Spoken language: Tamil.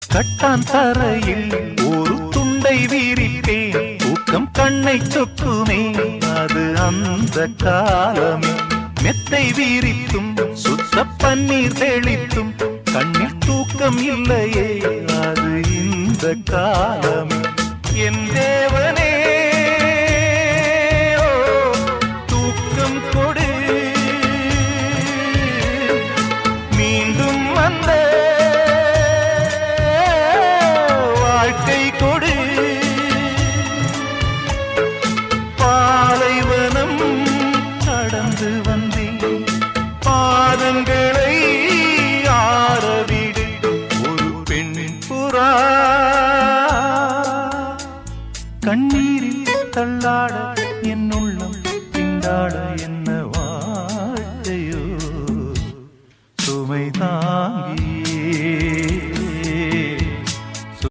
கட்டான் தரையில் ஒரு துண்டை வீரிப்பேன், தூக்கம் கண்ணை சொக்குமே அது அந்த காலமே. மெத்தை வீரித்தும் சுத்த பன்னீர் தெளித்தும் கண்ணில் தூக்கம் இல்லையே அது இந்த காலமே. என் தேவனே தூக்கம் கொடு, மீண்டும் வந்த வாழ்க்கை கொடு. பாலைவனம் கடந்து வந்தேன், பாதங்களை ஆரவிடு. ஒரு பெண் புறா கண்ணீரில் தள்ளாட என்னுள்